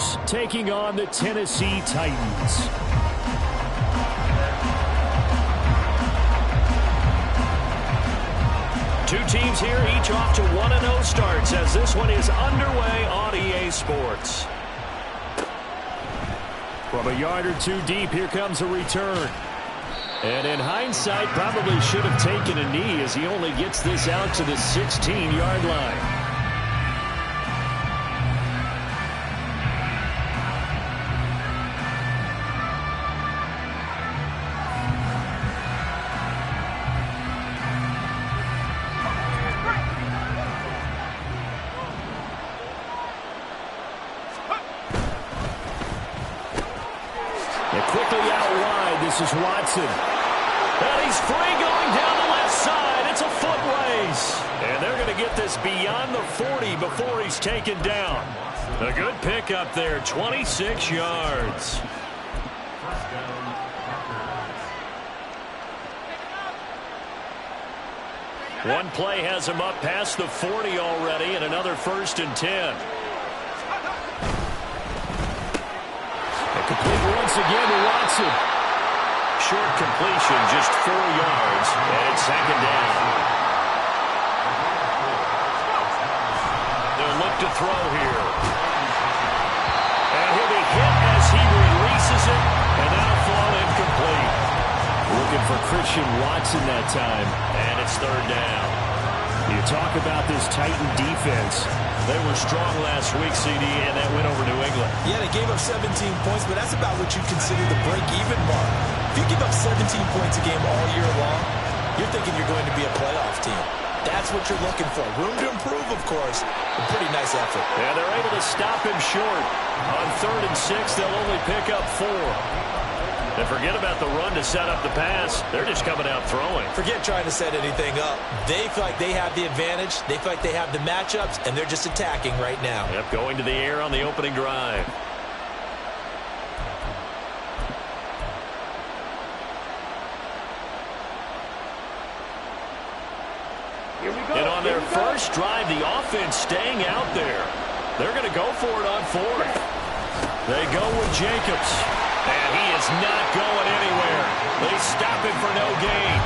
Panthers taking on the Tennessee Titans. Two teams here, each off to 1-0 starts as this one is underway on EA Sports. From a yard or two deep, here comes a return. And in hindsight, probably should have taken a knee as he only gets this out to the 16-yard line. This is Watson. And he's free going down the left side. It's a foot race. And they're going to get this beyond the 40 before he's taken down. A good pickup there, 26 yards. One play has him up past the 40 already, and another 1st and 10. And complete once again to Watson. Short completion, just 4 yards, and it's 2nd down. They'll look to throw here. And he'll be hit as he releases it, and that'll fall incomplete. Looking for Christian Watson that time, and it's 3rd down. You talk about this Titan defense. They were strong last week, CD, and that went over New England. Yeah, they gave up 17 points, but that's about what you consider the break-even mark. If you give up 17 points a game all year long, you're thinking you're going to be a playoff team. That's what you're looking for. Room to improve, of course. A pretty nice effort. Yeah, they're able to stop him short. On 3rd and 6, they'll only pick up 4. And forget about the run to set up the pass. They're just coming out throwing. Forget trying to set anything up. They feel like they have the advantage. They feel like they have the matchups, and they're just attacking right now. Yep, going to the air on the opening drive. And on their first drive, the offense staying out there. They're going to go for it on 4th. They go with Jacobs. And he is not going anywhere. They stop him for no gain.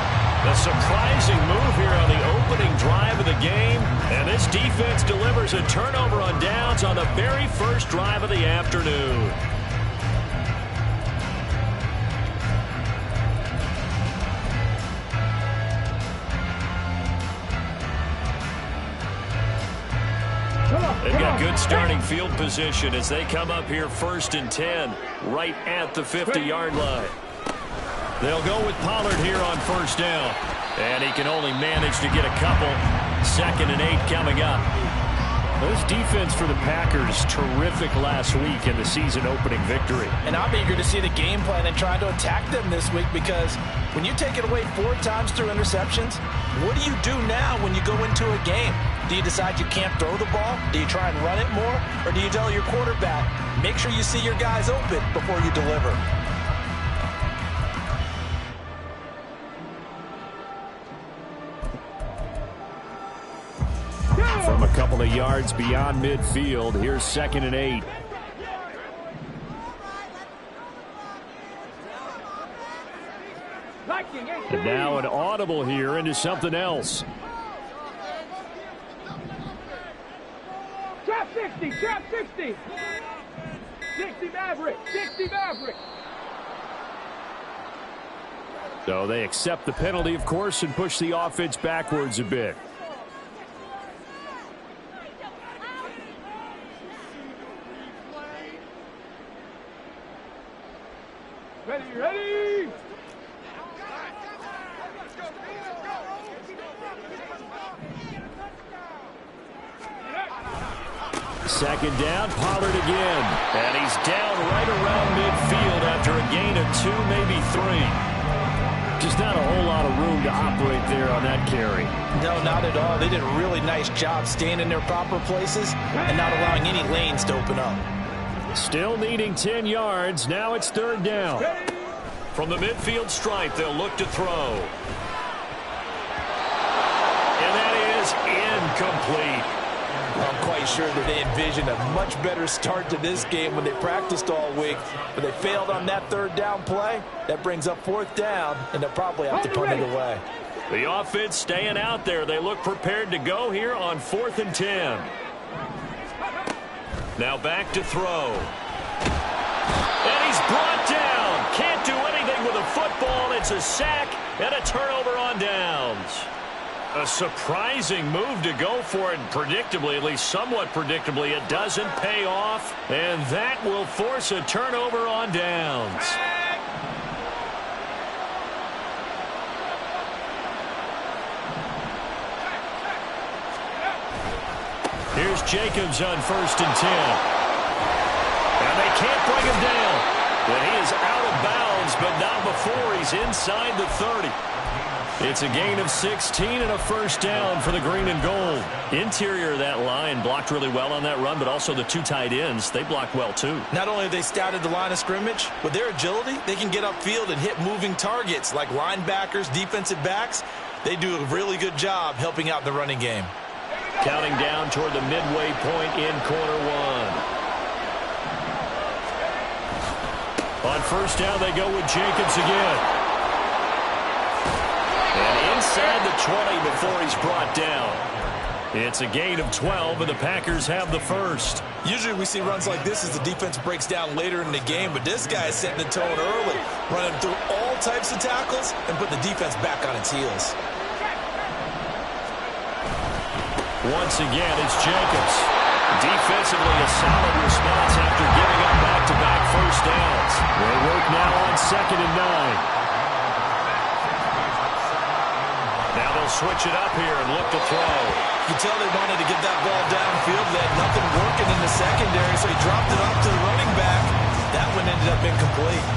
A surprising move here on the opening drive of the game. And this defense delivers a turnover on downs on the very first drive of the afternoon. They've got good starting field position as they come up here 1st and 10, right at the 50-yard line. They'll go with Pollard here on 1st down. And he can only manage to get a couple. 2nd and 8 coming up. This defense for the Packers, terrific last week in the season-opening victory. And I'm eager to see the game plan and try to attack them this week because when you take it away 4 times through interceptions, what do you do now when you go into a game? Do you decide you can't throw the ball? Do you try and run it more? Or do you tell your quarterback, make sure you see your guys open before you deliver? From a couple of yards beyond midfield, here's 2nd and 8. And now an audible here into something else. Trap 60, trap 60. 60 Maverick, 60 Maverick. So they accept the penalty, of course, and push the offense backwards a bit. Ready. 2nd down, Pollard again. And he's down right around midfield after a gain of 2, maybe 3. Just not a whole lot of room to operate there on that carry. No, not at all. They did a really nice job staying in their proper places and not allowing any lanes to open up. Still needing 10 yards. Now it's 3rd down. From the midfield stripe, they'll look to throw. And that is incomplete. Quite pretty sure that they envisioned a much better start to this game when they practiced all week. But they failed on that third down play. That brings up fourth down, and they'll probably have to punt it away. The offense staying out there. They look prepared to go here on 4th and 10. Now back to throw. And he's brought down. Can't do anything with a football. It's a sack and a turnover on downs. A surprising move to go for it. Predictably, at least somewhat predictably, it doesn't pay off. And that will force a turnover on downs. Here's Jacobs on 1st and 10. And they can't bring him down. But he is out of bounds, but not before he's inside the 30. It's a gain of 16 and a first down for the green and gold. Interior of that line blocked really well on that run, but also the 2 tight ends, they blocked well too. Not only have they scouted the line of scrimmage, with their agility, they can get upfield and hit moving targets like linebackers, defensive backs. They do a really good job helping out the running game. Counting down toward the midway point in quarter 1. On first down, they go with Jacobs again. And inside the 20 before he's brought down. It's a gain of 12, and the Packers have the first. Usually we see runs like this as the defense breaks down later in the game, but this guy is setting the tone early, running through all types of tackles and putting the defense back on its heels. Once again, it's Jacobs. Defensively, a solid response after giving up back-to-back first downs. They work now on 2nd and 9. Now they'll switch it up here and look to throw. You can tell they wanted to get that ball downfield. They had nothing working in the secondary, so he dropped it off to the running back. That one ended up incomplete.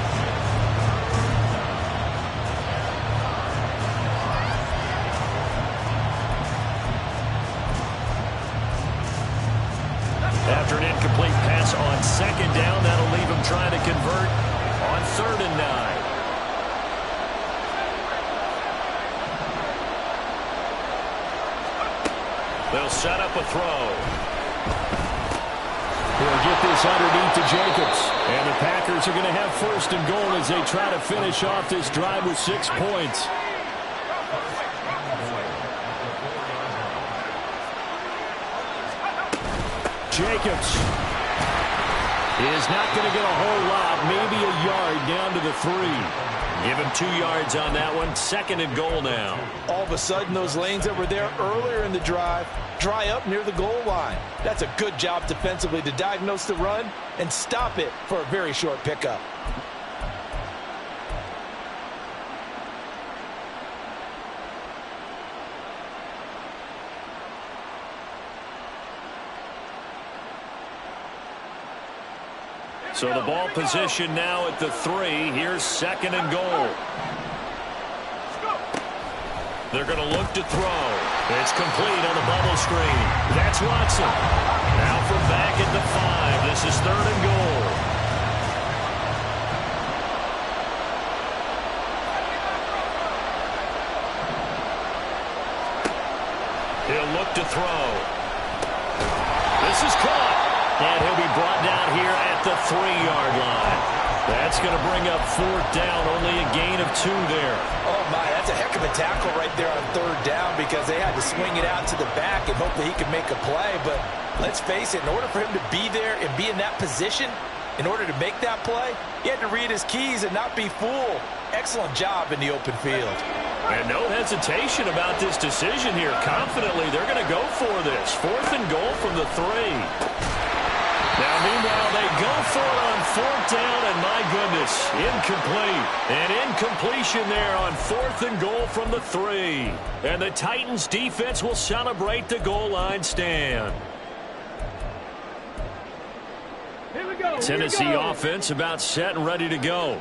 After an incomplete pass on 2nd down, that'll leave him trying to convert on 3rd and 9. They'll set up a throw. He'll get this underneath to Jacobs. And the Packers are going to have 1st and goal as they try to finish off this drive with 6 points. Jacobs is not going to get a whole lot, maybe a yard down to the 3. Give him 2 yards on that one. 2nd and goal now. All of a sudden, those lanes that were there earlier in the drive dry up near the goal line. That's a good job defensively to diagnose the run and stop it for a very short pickup. So the ball position now at the 3. Here's 2nd and goal. They're going to look to throw. It's complete on the bubble screen. That's Watson. Now from back at the 5. This is 3rd and goal. He'll look to throw. This is caught. And he'll be brought down here at the 3-yard line. That's going to bring up 4th down. Only a gain of 2 there. Oh, my, that's a heck of a tackle right there on 3rd down because they had to swing it out to the back and hope that he could make a play. But let's face it, in order for him to be there and be in that position, in order to make that play, he had to read his keys and not be fooled. Excellent job in the open field. And no hesitation about this decision here. Confidently, they're going to go for this. 4th and goal from the 3. Now, meanwhile, they go for it on 4th down, and my goodness, incomplete. An incompletion there on 4th and goal from the 3. And the Titans defense will celebrate the goal line stand. Here we go. Tennessee offense about set and ready to go.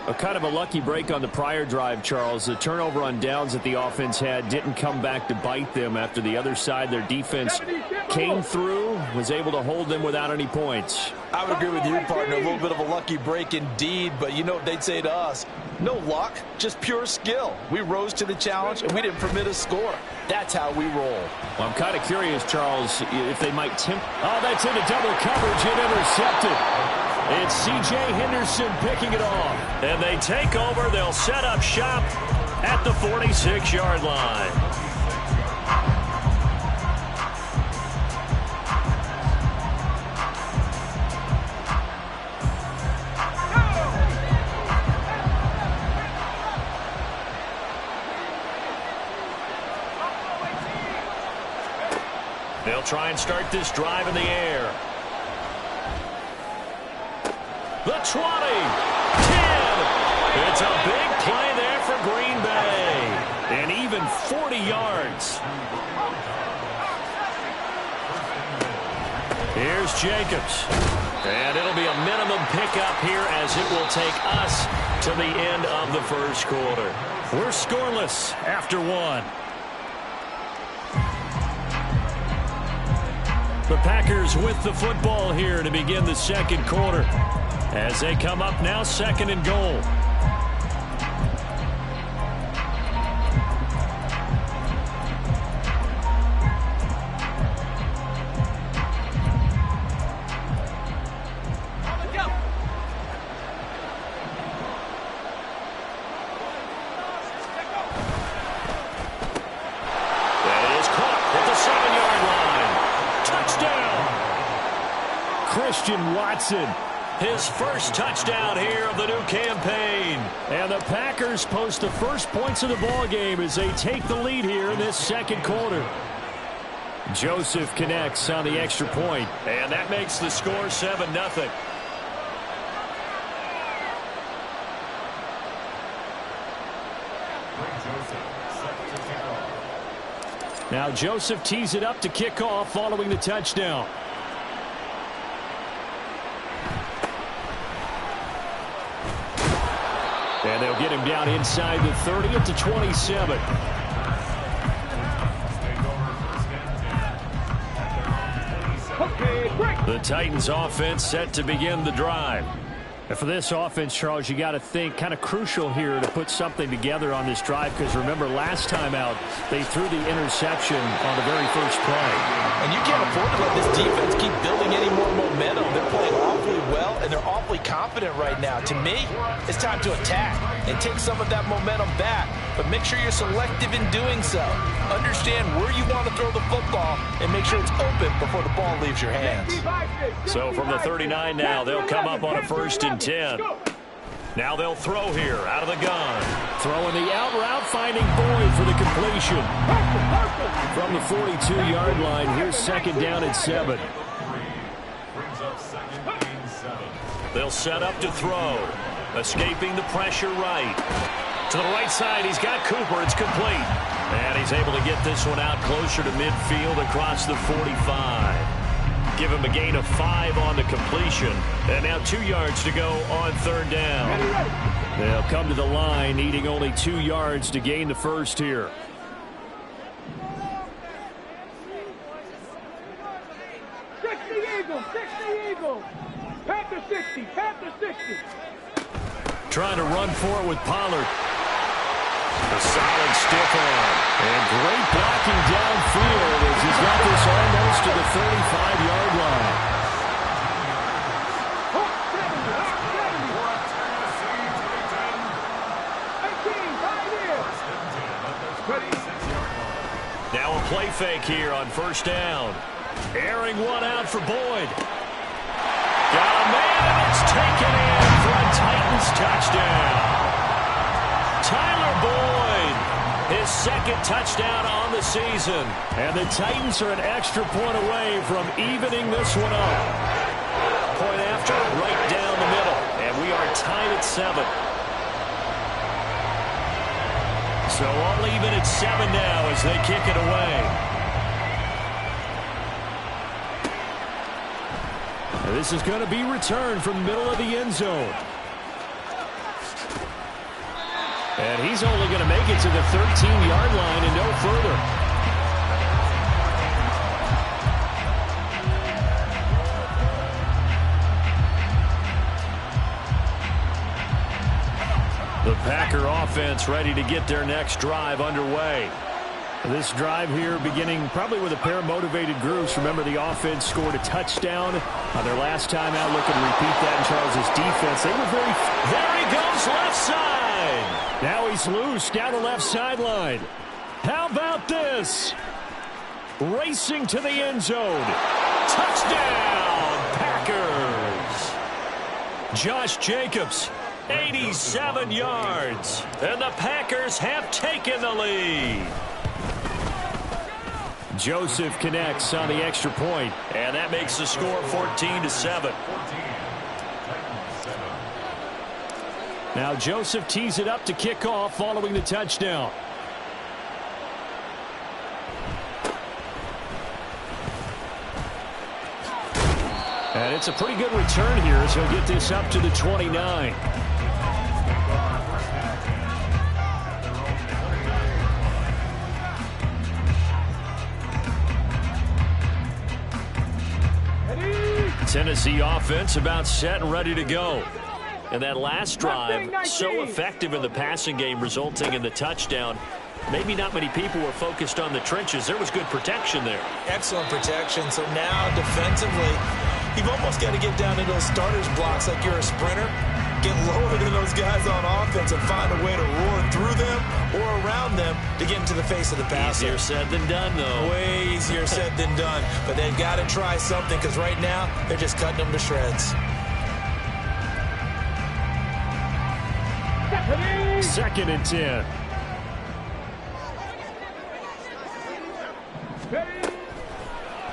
A kind of a lucky break on the prior drive, Charles. The turnover on downs that the offense had didn't come back to bite them after the other side. Their defense came through, was able to hold them without any points. I would agree with you, partner. A little bit of a lucky break indeed, but you know what they'd say to us? No luck, just pure skill. We rose to the challenge, and we didn't permit a score. That's how we roll. Well, I'm kind of curious, Charles, if they might tempt. Oh, that's into double coverage and intercepted. It's C.J. Henderson picking it off. And they take over. They'll set up shop at the 46-yard line. They'll try and start this drive in the air. The 20, 10. It's a big play there for Green Bay. And even 40 yards. Here's Jacobs. And it'll be a minimum pickup here as it will take us to the end of the first quarter. We're scoreless after one. The Packers with the football here to begin the second quarter. As they come up now, second and goal. That is caught at the 7-yard line. Touchdown! Christian Watson. His first touchdown here of the new campaign. And the Packers post the first points of the ball game as they take the lead here in this second quarter. Joseph connects on the extra point, and that makes the score 7-0. Now Joseph tees it up to kick off following the touchdown. And they'll get him down inside the 30 at the 27. The Titans offense set to begin the drive. And for this offense, Charles, you got to think kind of crucial here to put something together on this drive, because remember last time out they threw the interception on the very first play. And you can't afford to let this defense keep building any more momentum. They're playing awfully well, and they're awfully confident right now. To me, it's time to attack and take some of that momentum back, but make sure you're selective in doing so. Understand where you want to throw the football and make sure it's open before the ball leaves your hands. So from the 39 now, they'll come up on a 1st and 10. Now they'll throw here out of the gun. Throwing the out route, finding Boyd for the completion. From the 42-yard line, here's second down at 7. They'll set up to throw. Escaping the pressure right. To the right side, he's got Cooper. It's complete. And he's able to get this one out closer to midfield across the 45. Give him a gain of 5 on the completion. And now 2 yards to go on 3rd down. They'll come to the line, needing only 2 yards to gain the first here. Eagles. Panther 60. Trying to run for it with Pollard. A solid stiff arm. And great blocking downfield as he's got this almost to the 35-yard line. Now a play fake here on 1st down. Airing one out for Boyd. Got a man, and it's taken in for a Titans touchdown. Tyler Boyd, his 2nd touchdown on the season. And the Titans are an extra point away from evening this one up. Point after, right down the middle. And we are tied at 7. So all even at 7 now as they kick it away. This is going to be returned from the middle of the end zone. And he's only going to make it to the 13-yard line and no further. The Packer offense ready to get their next drive underway. This drive here beginning probably with a pair of motivated groups. Remember, the offense scored a touchdown on their last time out. Looking to repeat that in Charles' defense. They were very... There he goes, left side. Now he's loose down the left sideline. How about this? Racing to the end zone. Touchdown, Packers. Josh Jacobs, 87 yards. And the Packers have taken the lead. Joseph connects on the extra point, and that makes the score 14-7. Now Joseph tees it up to kick off following the touchdown. And it's a pretty good return here as he'll get this up to the 29. Tennessee offense about set and ready to go. And that last drive, so effective in the passing game, resulting in the touchdown. Maybe not many people were focused on the trenches. There was good protection there. Excellent protection. So now defensively, you've almost got to get down to those starters blocks like you're a sprinter. Get lower than those guys on offense and find a way to roar through them or around them to get into the face of the passer. Easier said than done, though. Way easier said than done. But they've got to try something because right now they're just cutting them to shreds. Second and 10.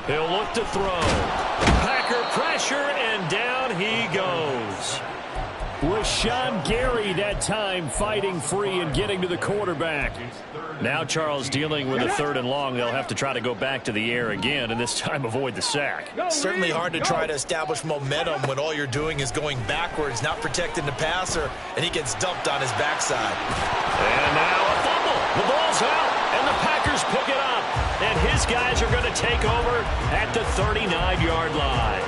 He'll look to throw. Packer pressure, and down he goes. Rashawn Gary that time fighting free and getting to the quarterback. Now Charles dealing with a third and long. They'll have to try to go back to the air again and this time avoid the sack. Certainly hard to try to establish momentum when all you're doing is going backwards, not protecting the passer, and he gets dumped on his backside. And now a fumble. The ball's out, and the Packers pick it up. And his guys are going to take over at the 39-yard line.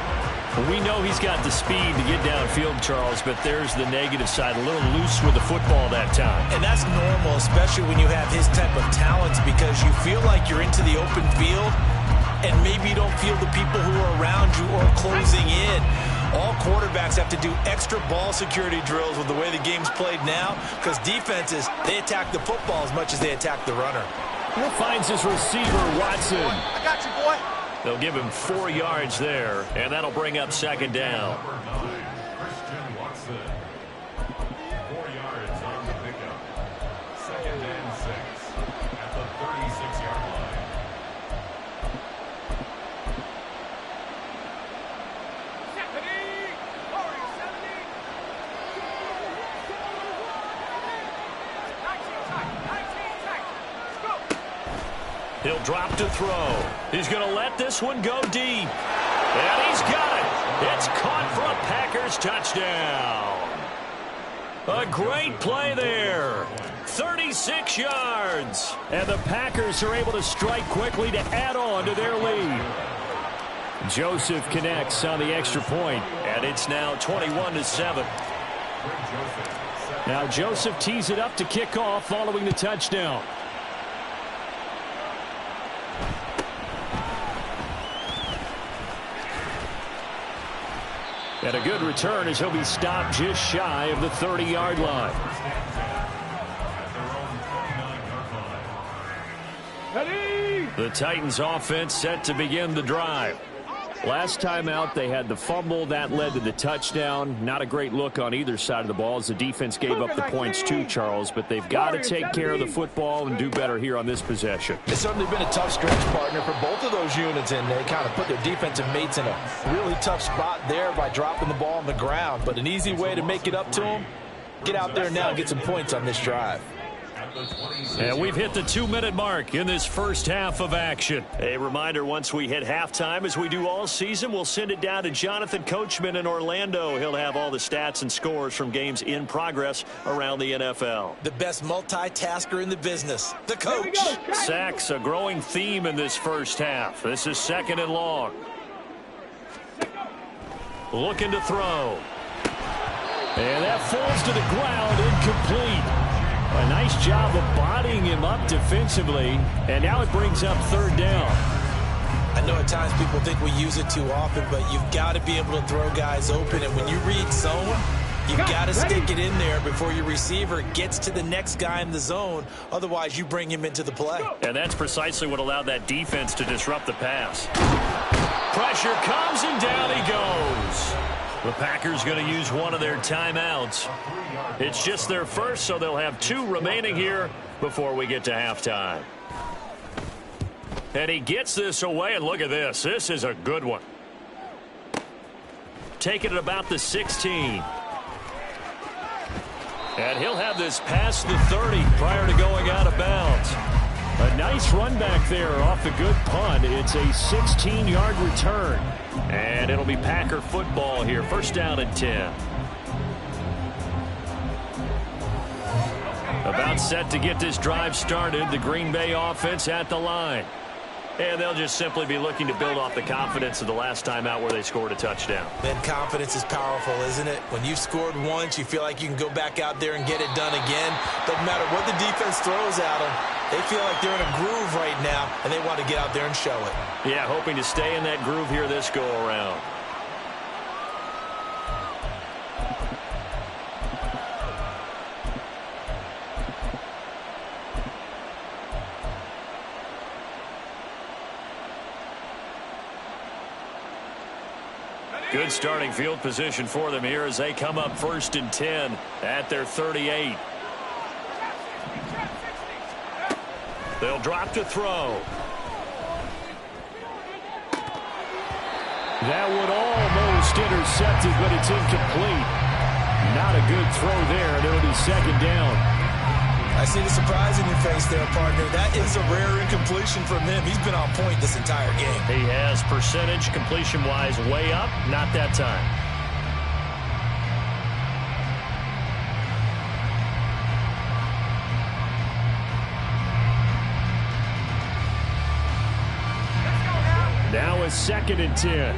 We know he's got the speed to get downfield, Charles, but there's the negative side. A little loose with the football that time. And that's normal, especially when you have his type of talents, because you feel like you're into the open field and maybe you don't feel the people who are around you or closing in. All quarterbacks have to do extra ball security drills with the way the game's played now, because defenses, they attack the football as much as they attack the runner. He finds his receiver, Watson. I got you, boy. They'll give him 4 yards there, and that'll bring up second down. Christian Watson. 4 yards on the pickup. 2nd and 6 at the 36-yard line. He'll drop to throw. He's going to let this one go deep. And he's got it. It's caught for a Packers touchdown. A great play there. 36 yards. And the Packers are able to strike quickly to add on to their lead. Joseph connects on the extra point, and it's now 21-7. Now Joseph tees it up to kick off following the touchdown. And a good return as he'll be stopped just shy of the 30-yard line. The Titans offense set to begin the drive. Last time out, they had the fumble. That led to the touchdown. Not a great look on either side of the ball as the defense gave up the points too, Charles. But they've got to take care of the football and do better here on this possession. It's certainly been a tough stretch, partner, for both of those units, and they kind of put their defensive mates in a really tough spot there by dropping the ball on the ground. But an easy way to make it up to them, get out there now and get some points on this drive. at the 26. And we've hit the 2-minute mark in this first half of action. A reminder, once we hit halftime, as we do all season, we'll send it down to Jonathan Coachman in Orlando. He'll have all the stats and scores from games in progress around the NFL. The best multitasker in the business, the coach. Sacks, a growing theme in this first half. This is 2nd and long. Looking to throw. And that falls to the ground, incomplete. A nice job of bodying him up defensively, and now it brings up 3rd down. I know at times people think we use it too often, but you've got to be able to throw guys open, and when you read zone, you've got to stick it in there before your receiver gets to the next guy in the zone. Otherwise, you bring him into the play. And that's precisely what allowed that defense to disrupt the pass. Pressure comes, and down he goes. The Packers going to use one of their timeouts. It's just their first, so they'll have 2 remaining here before we get to halftime. And he gets this away, and look at this. This is a good one. Taking it about the 16. And he'll have this past the 30 prior to going out of bounds. A nice run back there off the good punt. It's a 16-yard return. And it'll be Packer football here. 1st down and 10. About set to get this drive started. The Green Bay offense at the line. And they'll just simply be looking to build off the confidence of the last time out where they scored a touchdown. Man, confidence is powerful, isn't it? When you've scored once, you feel like you can go back out there and get it done again. Doesn't matter what the defense throws at them. They feel like they're in a groove right now, and they want to get out there and show it. Yeah, hoping to stay in that groove here this go-around. Good starting field position for them here as they come up 1st and 10 at their 38. They'll drop to throw. That would almost intercepted, but it's incomplete. Not a good throw there, and it'll be 2nd down. I see the surprise in your face there, partner. That is a rare incompletion from him. He's been on point this entire game. He has percentage completion-wise way up. Not that time. Now a 2nd and 10.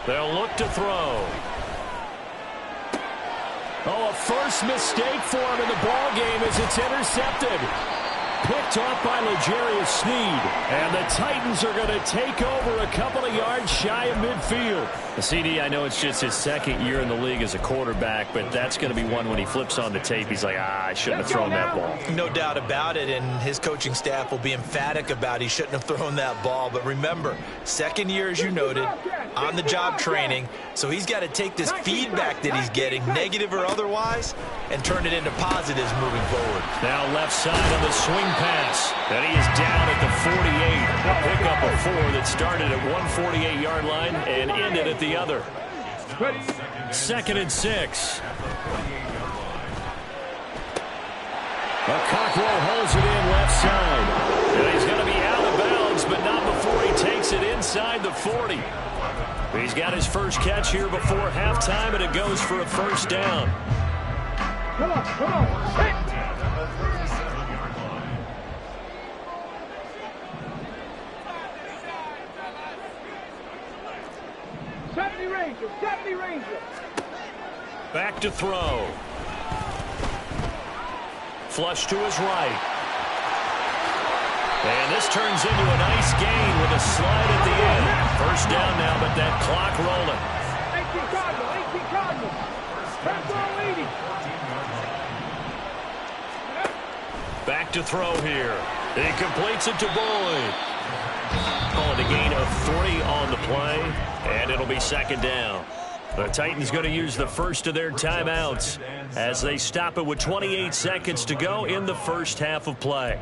They'll look to throw. Oh, a first mistake for him in the ball game as it's intercepted. Picked off by L'Jarius Sneed. And the Titans are going to take over a couple of yards shy of midfield. The CD, I know it's just his 2nd year in the league as a quarterback, but that's going to be one when he flips on the tape. He's like, I shouldn't have thrown that ball. No doubt about it, and his coaching staff will be emphatic about he shouldn't have thrown that ball. But remember, 2nd year, as you noted, on-the-job training, so he's got to take this feedback that he's getting, negative or otherwise, and turn it into positives moving forward. Now left side on the swing pass, and he is down at the 48. A pickup of 4 that started at 148-yard line and ended at the other. 2nd and 6. Cockrell holds it in left side. And he's going to be out of bounds, but not before he takes it inside the 40. He's got his first catch here before halftime, and it goes for a 1st down. Come on, come on. Hit. Ranger. Back to throw. Flush to his right. And this turns into a nice gain with a slide at the end. 1st down now, but that clock rolling. 18 Cardinal. Back to throw here. He completes it to Boyd. Calling a gain of 3 on the play, and it'll be 2nd down. The Titans going to use the first of their timeouts as they stop it with 28 seconds to go in the first half of play.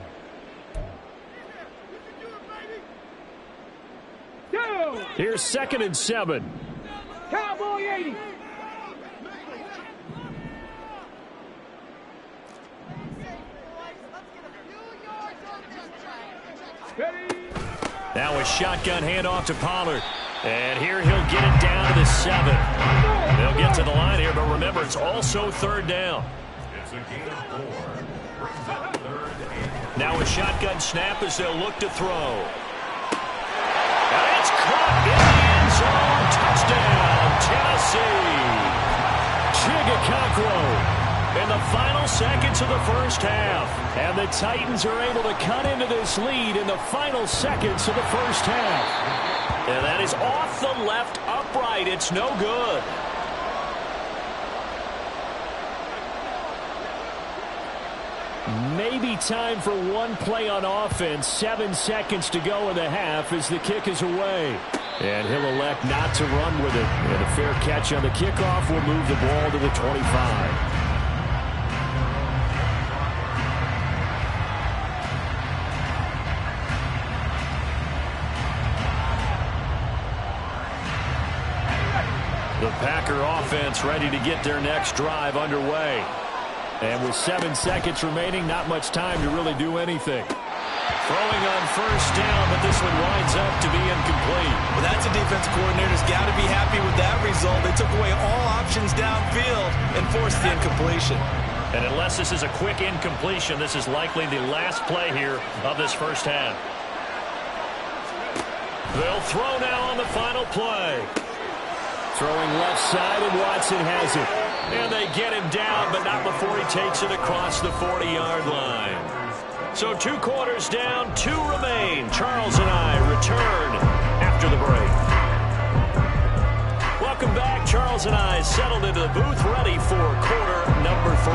Here's 2nd and 7. Cowboy 80. shotgun handoff to Pollard. And here he'll get it down to the 7. They'll get to the line here, but remember, it's also third down. It's a gain of 4. Brings up 3rd and 8. Now a shotgun snap as they'll look to throw. And it's caught in the end zone. Touchdown, Tennessee. Chigakakro in the final seconds of the first half. And the Titans are able to cut into this lead in the final seconds of the first half. And that is off the left upright. It's no good. Maybe time for one play on offense. 7 seconds to go in the half as the kick is away. And he'll elect not to run with it. And a fair catch on the kickoff will move the ball to the 25. The Packer offense ready to get their next drive underway. And with 7 seconds remaining, not much time to really do anything. Throwing on first down, but this one winds up to be incomplete. Well, that's a defense coordinator's got to be happy with that result. They took away all options downfield and forced the incompletion. And unless this is a quick incompletion, this is likely the last play here of this first half. They'll throw now on the final play. Throwing left side, and Watson has it. And they get him down, but not before he takes it across the 40-yard line. So 2 quarters down, 2 remain. Charles and I return after the break. Welcome back. Charles and I settled into the booth, ready for quarter number 3.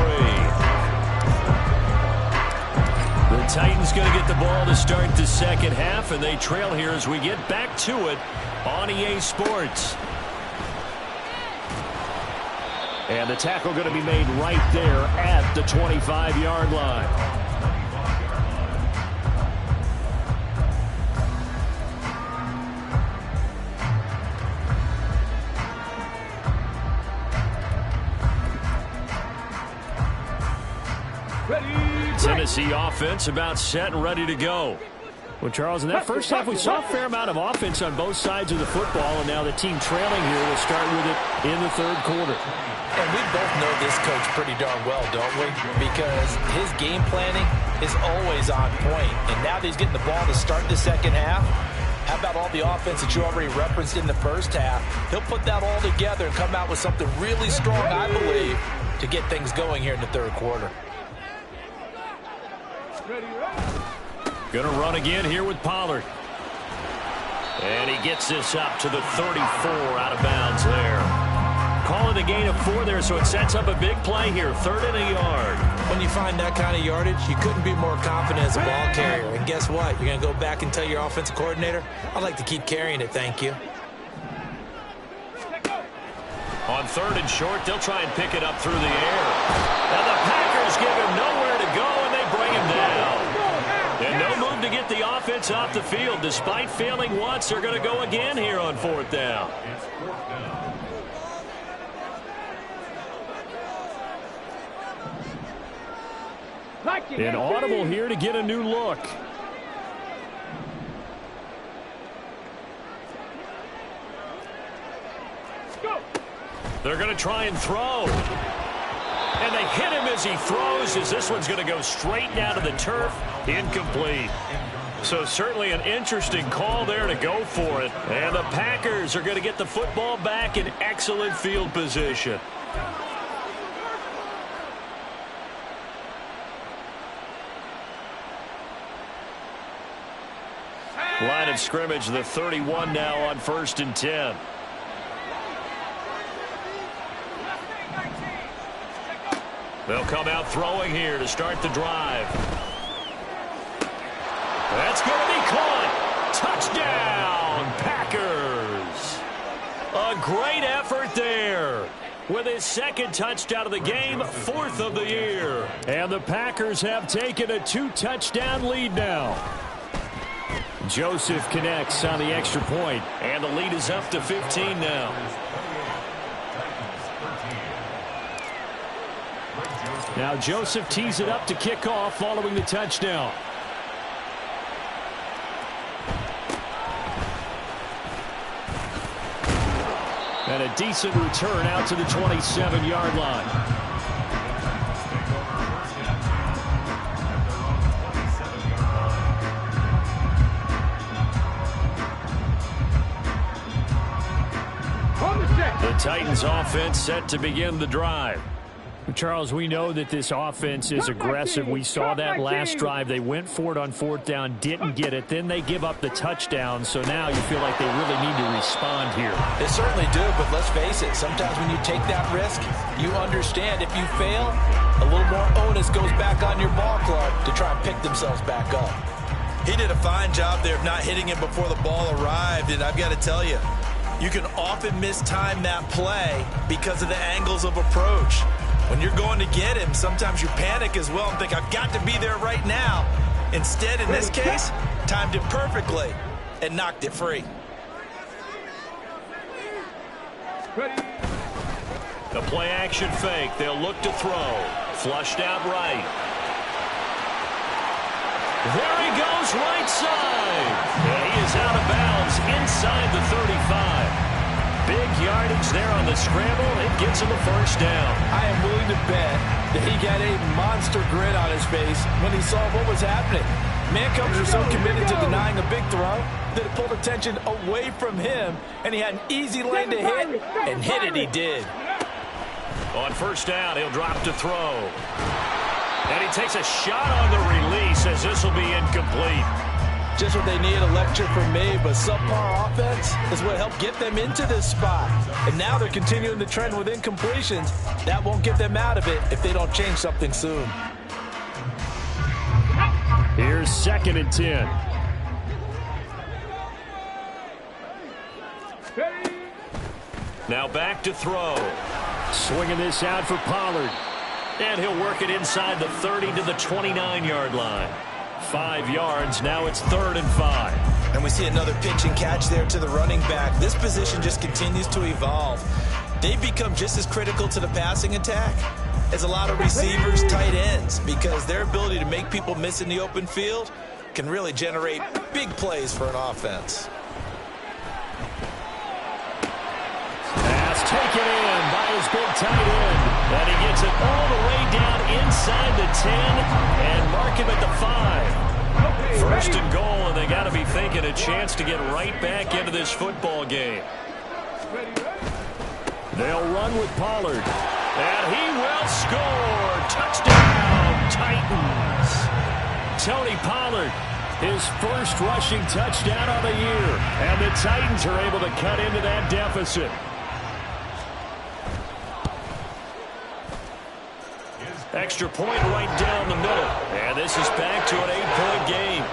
The Titans going to get the ball to start the second half, and they trail here as we get back to it on EA Sports. And the tackle going to be made right there at the 25-yard line. Tennessee offense about set and ready to go. Well, Charles, in that first half, we saw a fair amount of offense on both sides of the football, and now the team trailing here will start with it in the third quarter. And we both know this coach pretty darn well, don't we? Because his game planning is always on point. And now that he's getting the ball to start the second half, how about all the offense that you already referenced in the first half? He'll put that all together and come out with something really strong, I believe, to get things going here in the third quarter. Going to run again here with Pollard. And he gets this up to the 34 out of bounds there. Calling a gain of 4 there, so it sets up a big play here. 3rd and a yard. When you find that kind of yardage, you couldn't be more confident as a ball carrier. And guess what? You're going to go back and tell your offensive coordinator, I'd like to keep carrying it, thank you. On 3rd and short, they'll try and pick it up through the air. And the Packers give him nowhere to go, and they bring him down. And no move to get the offense off the field. Despite failing once, they're going to go again here on 4th down. It's 4th down. An audible here to get a new look. They're going to try and throw. And they hit him as he throws, as this one's going to go straight down to the turf. Incomplete. So certainly an interesting call there to go for it. And the Packers are going to get the football back in excellent field position. Line of scrimmage, the 31 now on 1st and 10. They'll come out throwing here to start the drive. That's going to be caught. Touchdown, Packers. A great effort there. With his 2nd touchdown of the game, 4th of the year. And the Packers have taken a 2-touchdown lead now. Joseph connects on the extra point, and the lead is up to 15 now. Now Joseph tees it up to kick off following the touchdown. And a decent return out to the 27-yard line. The Titans offense set to begin the drive. Charles, we know that this offense is aggressive. We saw that last drive. They went for it on fourth down, didn't get it. Then they give up the touchdown. So now you feel like they really need to respond here. They certainly do, but let's face it. Sometimes when you take that risk, you understand if you fail, a little more onus goes back on your ball club to try and pick themselves back up. He did a fine job there of not hitting him before the ball arrived, and I've got to tell you, you can often mistime that play because of the angles of approach. When you're going to get him, sometimes you panic as well and think, I've got to be there right now. Instead, in this case, timed it perfectly and knocked it free. The play-action fake. They'll look to throw. Flushed out right. There he goes, right side. And he is out of bounds inside the 35. Big yardage there on the scramble. It gets him a first down. I am willing to bet that he got a monster grin on his face when he saw what was happening. Mancombs are so committed to denying a big throw that it pulled attention away from him, and he had an easy lane to hit, and hit it he did. On first down, he'll drop to throw. And he takes a shot on the release as this will be incomplete. Just what they need, a lecture from me, but subpar offense is what helped get them into this spot. And now they're continuing the trend with incompletions. That won't get them out of it if they don't change something soon. Here's 2nd and 10. Now back to throw. Swinging this out for Pollard. And he'll work it inside the 30 to the 29-yard line. 5 yards. Now it's 3rd and 5. And we see another pitch and catch there to the running back. This position just continues to evolve. They've become just as critical to the passing attack as a lot of receivers, tight ends, because their ability to make people miss in the open field can really generate big plays for an offense. Pass taken in by his big tight end. And he gets it all the way down inside the 10 and mark him at the 5. First and goal, and they got to be thinking a chance to get right back into this football game. They'll run with Pollard. And he will score. Touchdown, Titans. Tony Pollard, his first rushing touchdown of the year. And the Titans are able to cut into that deficit. Extra point right down the middle. And this is back to an 8-point game.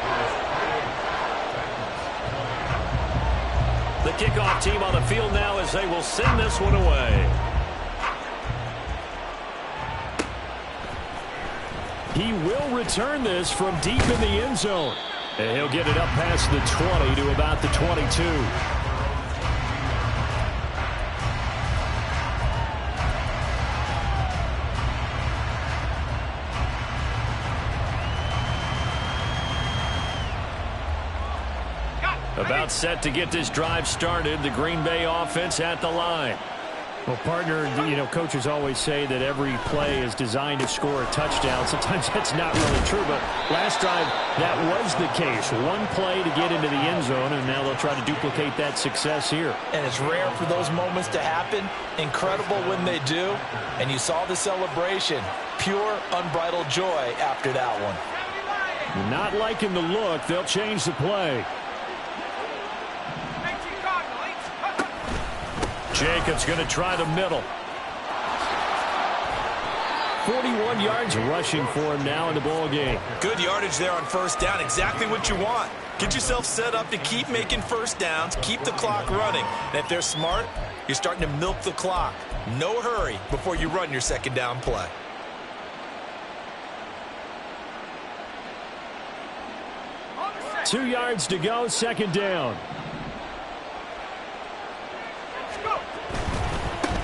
The kickoff team on the field now as they will send this one away. He will return this from deep in the end zone. And he'll get it up past the 20 to about the 22. About set to get this drive started. The Green Bay offense at the line. Well, partner, coaches always say that every play is designed to score a touchdown. Sometimes that's not really true, but last drive, that was the case. One play to get into the end zone, and now they'll try to duplicate that success here. And it's rare for those moments to happen. Incredible when they do. And you saw the celebration. Pure, unbridled joy after that one. Not liking the look. They'll change the play. Jacobs going to try the middle. 41 yards rushing for him now in the ball game. Good yardage there on first down. Exactly what you want. Get yourself set up to keep making first downs, keep the clock running. And if they're smart, you're starting to milk the clock. No hurry before you run your second down play. Two yards to go, 2nd down.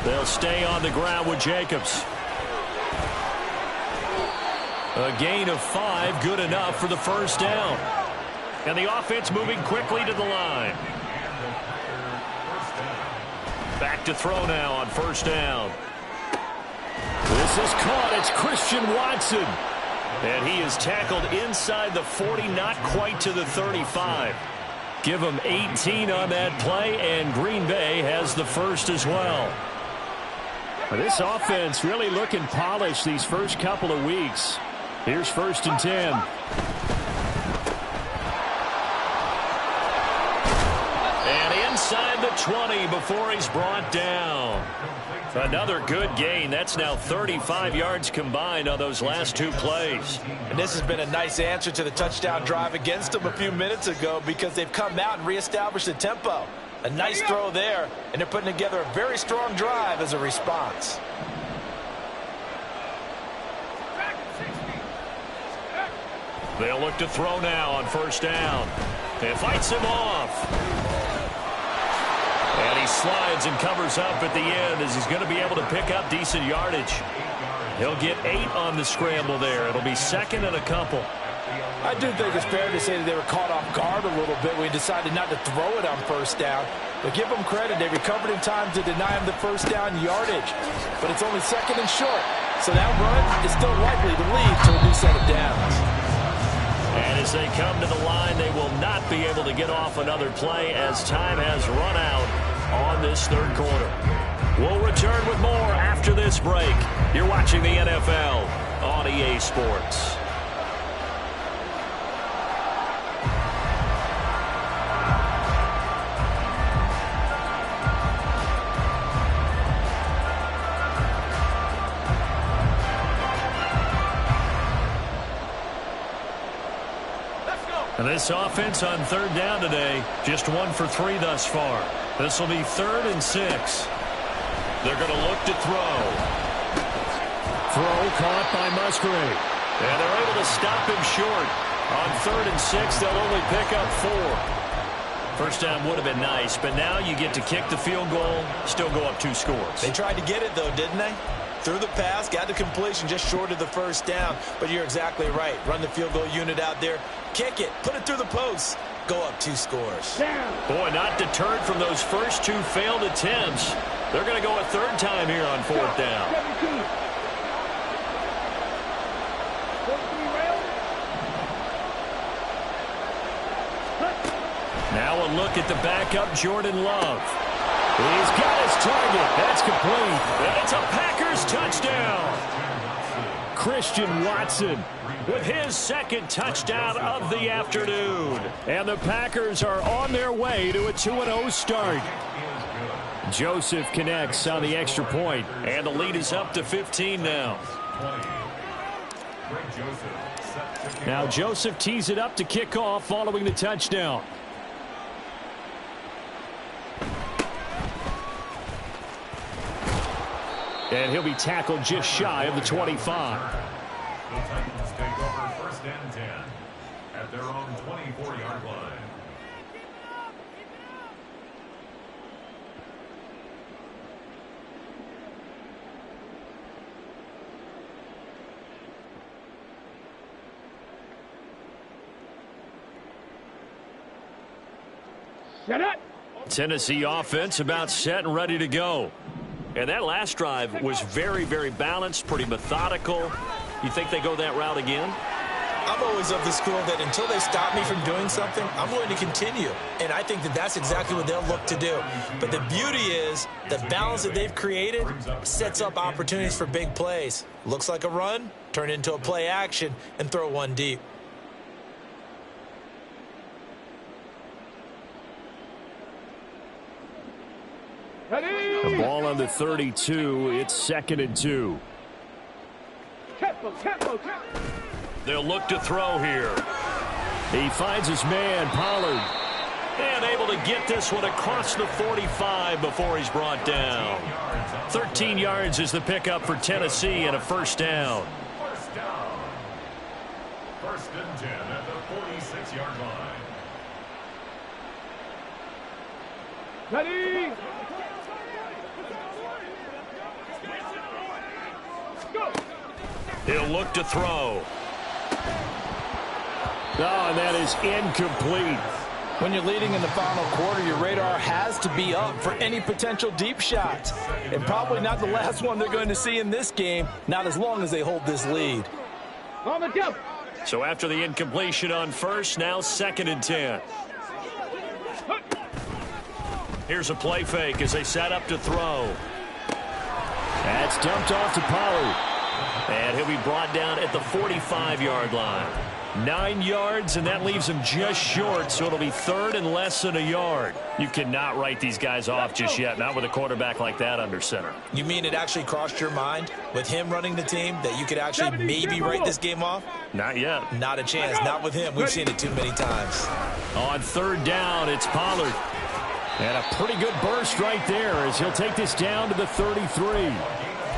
They'll stay on the ground with Jacobs. A gain of 5, good enough for the first down. And the offense moving quickly to the line. Back look to throw now on first down. This is caught. It's Christian Watson. And he is tackled inside the 40, not quite to the 35. Give him 18 on that play, and Green Bay has the first as well. This offense really looking polished these first couple of weeks. Here's 1st and 10. And inside the 20 before he's brought down. Another good gain. That's now 35 yards combined on those last 2 plays. And this has been a nice answer to the touchdown drive against them a few minutes ago because they've come out and reestablished the tempo. A nice throw there, and they're putting together a very strong drive as a response. They'll look to throw now on first down. It fights him off. And he slides and covers up at the end as he's going to be able to pick up decent yardage. He'll get 8 on the scramble there. It'll be 2nd and a couple. I do think it's fair to say that they were caught off guard a little bit when he decided not to throw it on first down. But give them credit. They recovered in time to deny him the first down yardage. But it's only 2nd and short. So that run is still likely to lead to a new set of downs. And as they come to the line, they will not be able to get off another play as time has run out on this 3rd quarter. We'll return with more after this break. You're watching the NFL on EA Sports. And this offense on 3rd down today, just 1 for 3 thus far. This will be 3rd and 6. They're going to look to throw. Throw caught by Musgrave. And they're able to stop him short. On 3rd and 6, they'll only pick up 4. First down would have been nice, but now you get to kick the field goal, still go up 2 scores. They tried to get it, though, didn't they? Threw the pass, got the completion just short of the first down. But you're exactly right. Run the field goal unit out there. Kick it. Put it through the post. Go up 2 scores. Boy, not deterred from those first 2 failed attempts. They're going to go a 3rd time here on 4th down. Now a look at the backup, Jordan Love. He's got his target. That's complete. And it's a Packers touchdown. Christian Watson with his 2nd touchdown of the afternoon. And the Packers are on their way to a 2-0 start. Joseph connects on the extra point, and the lead is up to 15 now. Now Joseph tees it up to kick off following the touchdown. And he'll be tackled just shy of the 25. The Titans take over 1st and 10 at their own 24-yard line. Set up. Tennessee offense about set and ready to go. And that last drive was very, very balanced, pretty methodical. You think they go that route again? I'm always of the school that until they stop me from doing something, I'm going to continue. And I think that that's exactly what they'll look to do. But the beauty is the balance that they've created sets up opportunities for big plays. Looks like a run, turn it into a play action, and throw one deep. The ball on the 32. It's 2nd and 2. Tempo. They'll look to throw here. He finds his man, Pollard. And able to get this one across the 45 before he's brought down. 13 yards is the pickup for Tennessee and a 1st down. 1st and 10 at the 46-yard line. Ready. He'll look to throw. Oh, and that is incomplete. When you're leading in the final quarter, your radar has to be up for any potential deep shots. And probably not the last one they're going to see in this game, not as long as they hold this lead. On the jump. So after the incompletion on first, now 2nd and 10. Here's a play fake as they set up to throw. That's dumped off to Pollard. And he'll be brought down at the 45-yard line. 9 yards, and that leaves him just short, so it'll be 3rd and less than a yard. You cannot write these guys off just yet, not with a quarterback like that under center. You mean it actually crossed your mind with him running the team that you could actually maybe write this game off? Not yet. Not a chance. Not with him. We've seen it too many times. On 3rd down, it's Pollard. And a pretty good burst right there as he'll take this down to the 33.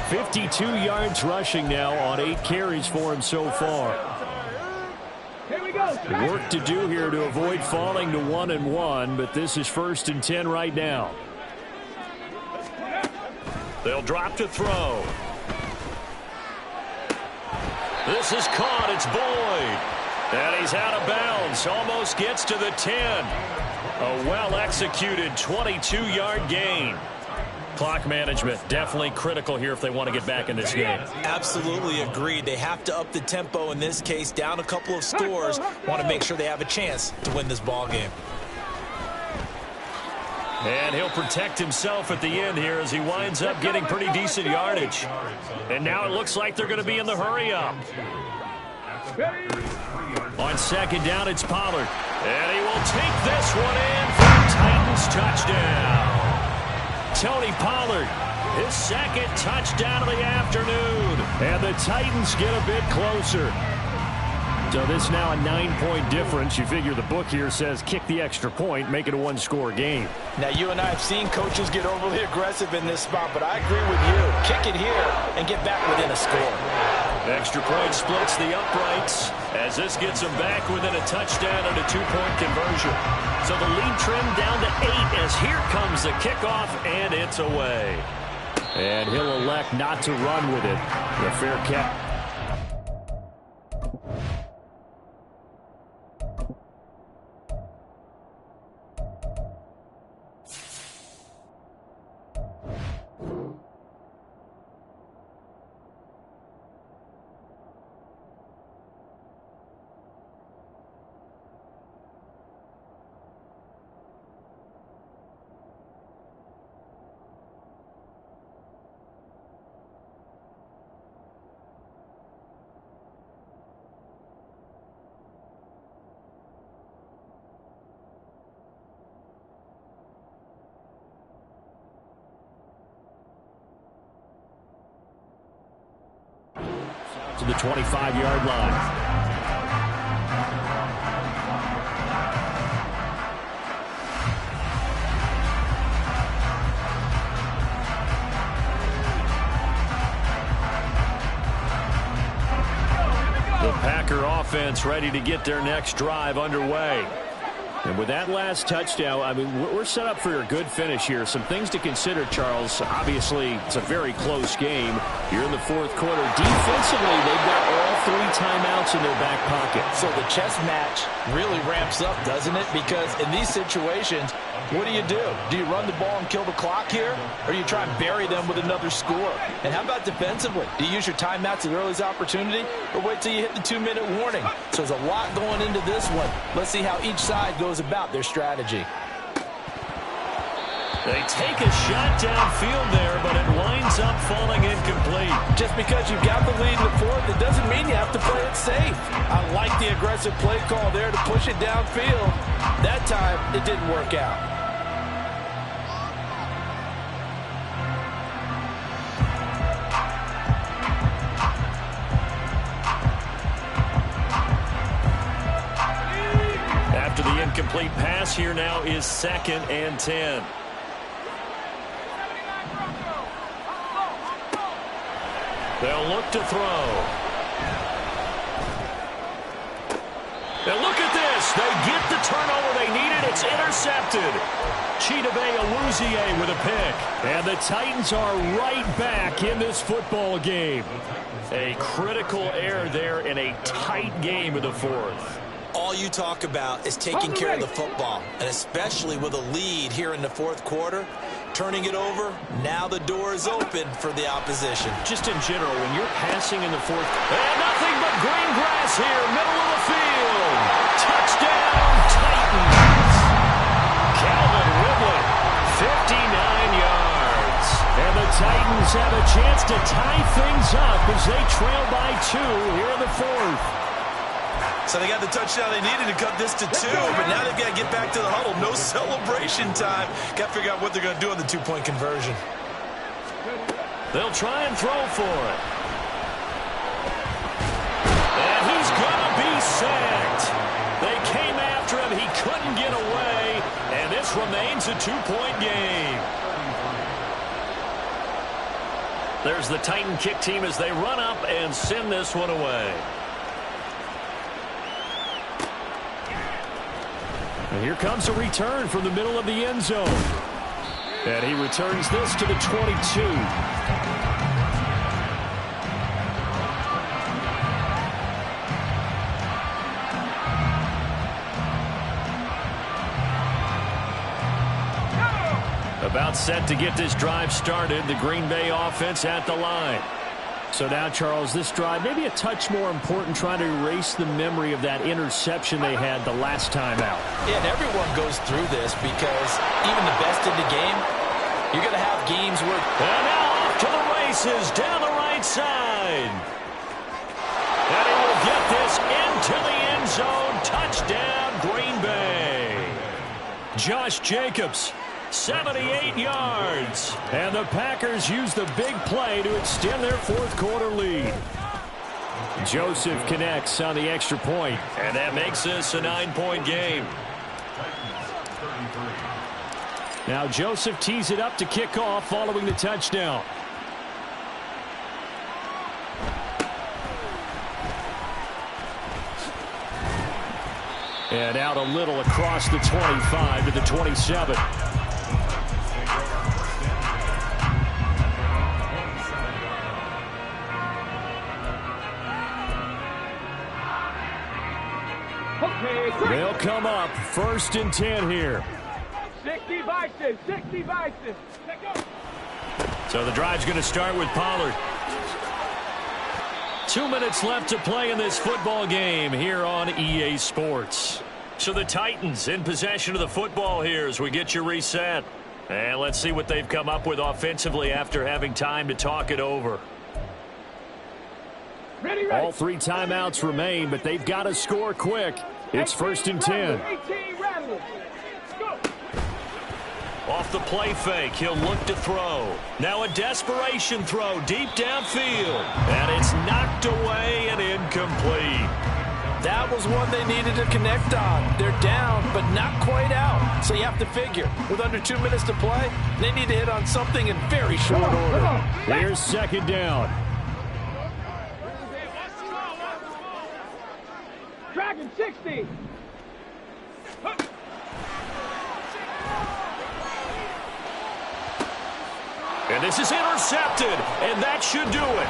52 yards rushing now on 8 carries for him so far. Here we go. Work to do here to avoid falling to 1-1, but this is 1st and 10 right now. They'll drop to throw. This is caught. It's Boyd. And he's out of bounds. Almost gets to the 10. A well-executed 22-yard gain. Clock management definitely critical here if they want to get back in this game. Absolutely agreed. They have to up the tempo in this case, down a couple of scores. Want to make sure they have a chance to win this ball game. And he'll protect himself at the end here as he winds up getting pretty decent yardage. And now it looks like they're going to be in the hurry-up. On 2nd down, it's Pollard. And he will take this one in for the Titans touchdown. Tony Pollard, his 2nd touchdown of the afternoon. And the Titans get a bit closer. So this now a 9-point difference. You figure the book here says kick the extra point, make it a 1-score game. Now, you and I have seen coaches get overly aggressive in this spot, but I agree with you. Kick it here and get back within a score. Extra point splits the uprights as this gets them back within a touchdown and a 2-point conversion. So the lead trimmed down to 8 as here comes the kickoff, and it's away. And he'll elect not to run with it. The fair catch. To the 25-yard line. The Packer offense ready to get their next drive underway. And with that last touchdown, I mean, we're set up for a good finish here. Some things to consider, Charles. Obviously, it's a very close game. You're in the 4th quarter. Defensively, they've got all 3 timeouts in their back pocket. So the chess match really ramps up, doesn't it? Because in these situations, what do? Do you run the ball and kill the clock here? Or do you try and bury them with another score? And how about defensively? Do you use your timeouts at earliest opportunity? Or wait till you hit the 2-minute warning? So there's a lot going into this one. Let's see how each side goes about their strategy. They take a shot downfield there, but it winds up falling incomplete. Just because you've got the lead in the 4th, it doesn't mean you have to play it safe. I like the aggressive play call there to push it downfield. That time, it didn't work out. After the incomplete pass, here now is 2nd and 10. They'll look to throw. And look at this. They get the turnover they needed. It's intercepted. Chidobe Awuzie with a pick. And the Titans are right back in this football game. A critical error there in a tight game of the 4th. all you talk about is taking care of the football, and especially with a lead here in the fourth quarter, turning it over, now the door is open for the opposition. Just in general, when you're passing in the fourth, and nothing but green grass here, middle of the field. Touchdown, Titans. Calvin Ridley, 59 yards. And the Titans have a chance to tie things up as they trail by 2 here in the fourth. So they got the touchdown they needed to cut this to 2, but now they've got to get back to the huddle. No celebration time. Got to figure out what they're going to do on the 2-point conversion. They'll try and throw for it. And he's going to be sacked. They came after him. He couldn't get away. And this remains a 2-point game. There's the Titan kick team as they run up and send this one away. And here comes a return from the middle of the end zone. And he returns this to the 22. About set to get this drive started. The Green Bay offense at the line. So now, Charles, this drive maybe a touch more important, trying to erase the memory of that interception they had the last time out. Yeah, and everyone goes through this because even the best in the game, you're going to have games where... And now off to the races down the right side. And he will get this into the end zone. Touchdown, Green Bay. Josh Jacobs. 78 yards. And the Packers use the big play to extend their fourth quarter lead. Joseph connects on the extra point, and that makes this a 9-point game. Now Joseph tees it up to kick off following the touchdown. And out a little across the 25 to the 27. They'll come up 1st and 10 here. 60 Bison, 60 Bison. So the drive's going to start with Pollard. 2 minutes left to play in this football game here on EA Sports. So the Titans in possession of the football here as we get you reset. And let's see what they've come up with offensively after having time to talk it over. Ready. All 3 timeouts remain, but they've got to score quick. It's 1st and 10. 18 Rattlers. Go. Off the play fake, he'll look to throw. Now a desperation throw deep downfield. And it's knocked away and incomplete. That was one they needed to connect on. They're down, but not quite out. So you have to figure, with under 2 minutes to play, they need to hit on something in very short order. Here's 2nd down. Dragon 60. And this is intercepted, and that should do it.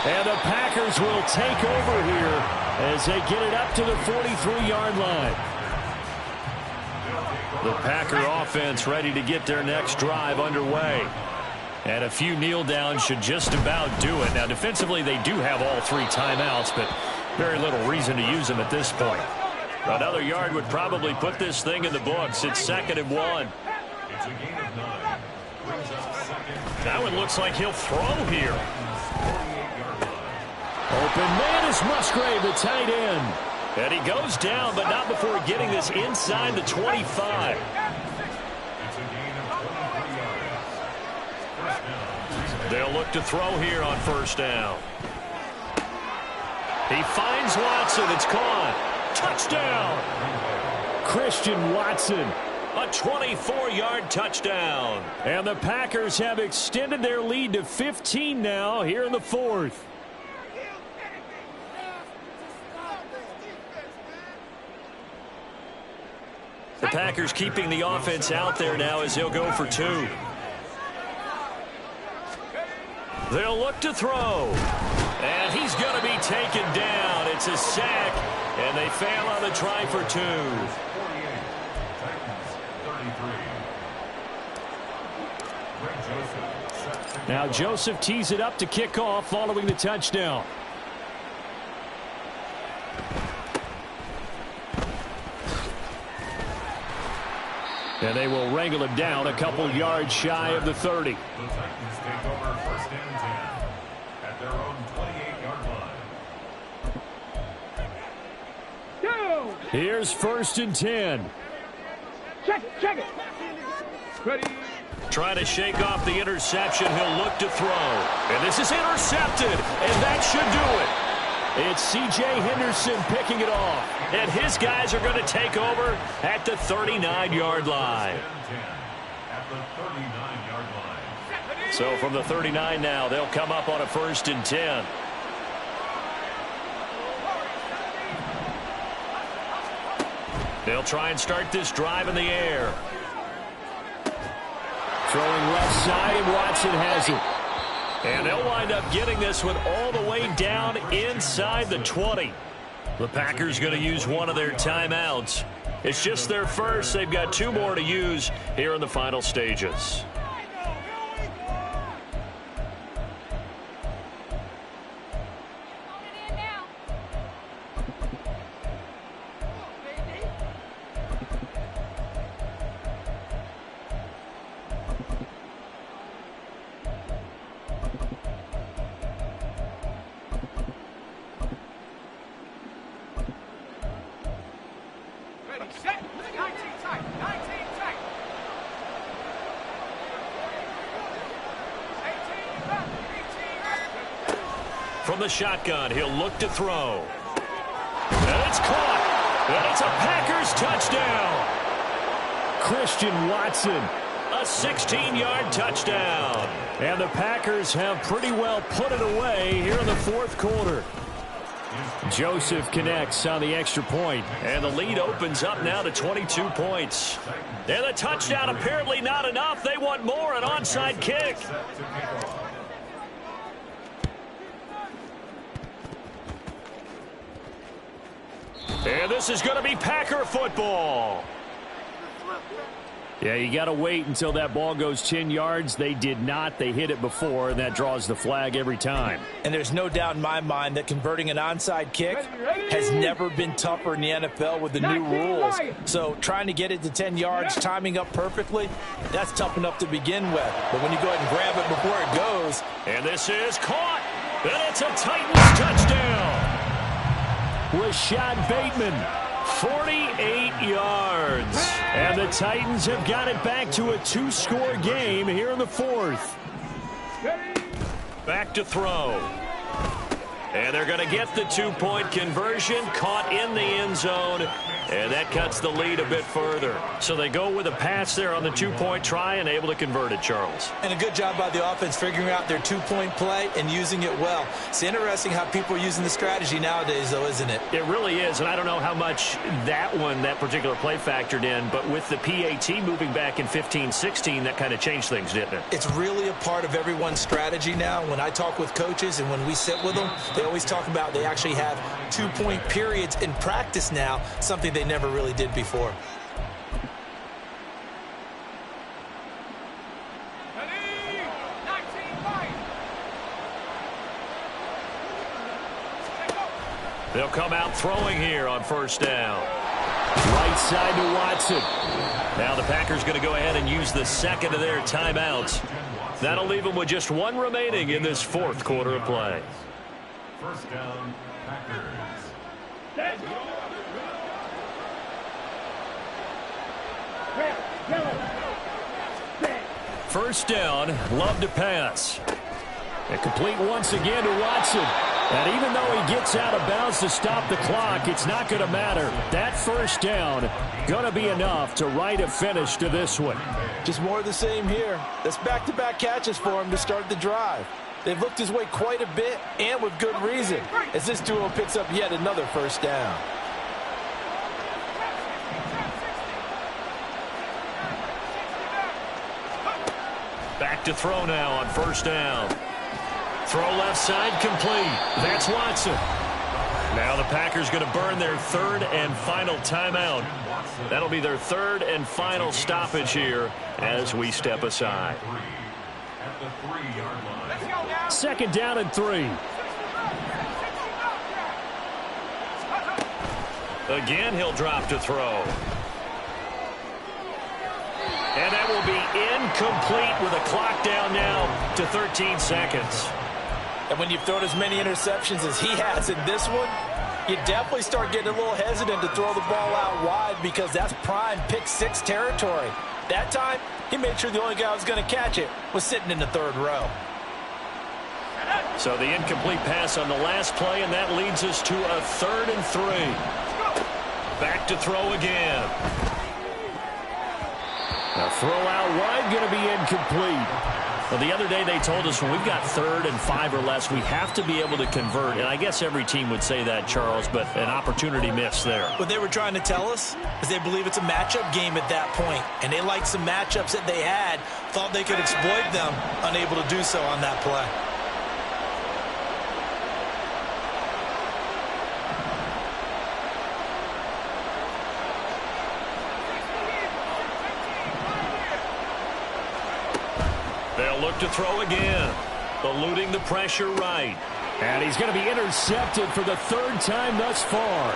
And the Packers will take over here as they get it up to the 43-yard line. The Packer offense ready to get their next drive underway. And a few kneel downs should just about do it. Now, defensively, they do have all 3 timeouts, but very little reason to use them at this point. Another yard would probably put this thing in the books. It's 2nd and 1. It's a gain of 9. Brings up 2nd. That one looks like he'll throw here. 48-yard line. Open man is Musgrave, the tight end. And he goes down, but not before getting this inside the 25. It's a gain of 23 yards. First down. They'll look to throw here on 1st down. He finds Watson. It's caught. Touchdown. Christian Watson. A 24-yard touchdown. And the Packers have extended their lead to 15 now here in the 4th. The Packers keeping the offense out there now as they'll go for 2. They'll look to throw. And he's going to be taken down. It's a sack, and they fail on the try for 2. 48. Titans 33. Greg Joseph set to Now kick off. Joseph tees it up to kick off following the touchdown. And they will wrangle him down a couple yards shy of the 30. The Titans take over 1st and 10 at their own 28-yard line. 2. Here's 1st and 10. Check it. Ready. Trying to shake off the interception. He'll look to throw. And this is intercepted, and that should do it. It's C.J. Henderson picking it off. And his guys are going to take over at the 39-yard line. 10 at the 39-yard line. So from the 39 now, they'll come up on a 1st and 10. They'll try and start this drive in the air. Throwing left side, and Watson has it. And they'll wind up getting this one all the way down inside the 20. The Packers going to use one of their timeouts. It's just their first. They've got 2 more to use here in the final stages. Set. 19 tight. 19 tight. 18 back. 18. From the shotgun, he'll look to throw. And it's caught. And it's a Packers touchdown. Christian Watson. A 16-yard touchdown. And the Packers have pretty well put it away here in the 4th quarter. Joseph connects on the extra point. And the lead opens up now to 22 points. And the touchdown apparently not enough. They want more, an onside kick. And this is going to be Packer football. Yeah, you got to wait until that ball goes 10 yards. They did not. They hit it before, and that draws the flag every time. And there's no doubt in my mind that converting an onside kick has never been tougher in the NFL with the new rules. So trying to get it to 10 yards, timing up perfectly, that's tough enough to begin with. But when you go ahead and grab it before it goes. And this is caught. And it's a Titans touchdown. Rashad Bateman, 48 yards. and the Titans have got it back to a 2-score game here in the 4th. Back to throw. And they're going to get the 2-point conversion, caught in the end zone, and that cuts the lead a bit further. So they go with a pass there on the 2-point try and able to convert it, Charles. And a good job by the offense figuring out their 2-point play and using it well. It's interesting how people are using the strategy nowadays, though, isn't it? It really is, and I don't know how much that particular play factored in, but with the PAT moving back in 15-16, that kind of changed things, didn't it? It's really a part of everyone's strategy now. When I talk with coaches and when we sit with them, they always talk about they actually have 2-point periods in practice now, something they never really did before. They'll come out throwing here on first down. Right side to Watson. Now the Packers going to go ahead and use the second of their timeouts. That'll leave them with just one remaining in this 4th quarter of play. First down, Packers. First down, Love to pass. And complete once again to Watson. And even though he gets out of bounds to stop the clock, it's not going to matter. That first down going to be enough to write a finish to this one. Just more of the same here. That's back-to-back catches for him to start the drive. They've looked his way quite a bit, and with good reason, as this duo picks up yet another first down. Back to throw now on first down. Throw left side complete. That's Watson. Now the Packers going to burn their third and final timeout. That'll be their third and final stoppage here as we step aside. At the 3-yard line. Second down and 3. Again, he'll drop to throw. And that will be incomplete with a clock down now to 13 seconds. And when you've thrown as many interceptions as he has in this one, you definitely start getting a little hesitant to throw the ball out wide because that's prime pick 6 territory. That time, he made sure the only guy who was going to catch it was sitting in the third row. So the incomplete pass on the last play, and that leads us to a 3rd and 3. Back to throw again. A throw out wide going to be incomplete. Well, the other day they told us when we've got 3rd and 5 or less, we have to be able to convert. And I guess every team would say that, Charles, but an opportunity missed there. What they were trying to tell us is they believe it's a matchup game at that point. And they liked some matchups that they had, thought they could exploit them, unable to do so on that play. They'll look to throw again. Eluding the pressure right. And he's going to be intercepted for the 3rd time thus far.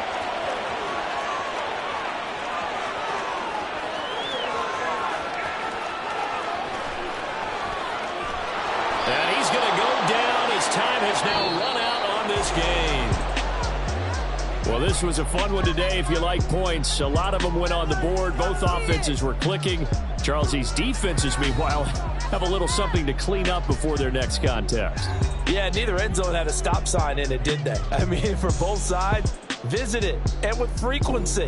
And he's going to go down. His time has now run out on this game. Well, this was a fun one today if you like points. A lot of them went on the board. Both offenses were clicking. Charles, these defenses, meanwhile, have a little something to clean up before their next contest. Yeah, neither end zone had a stop sign in it, did they? I mean, for both sides, visit it, and with frequency.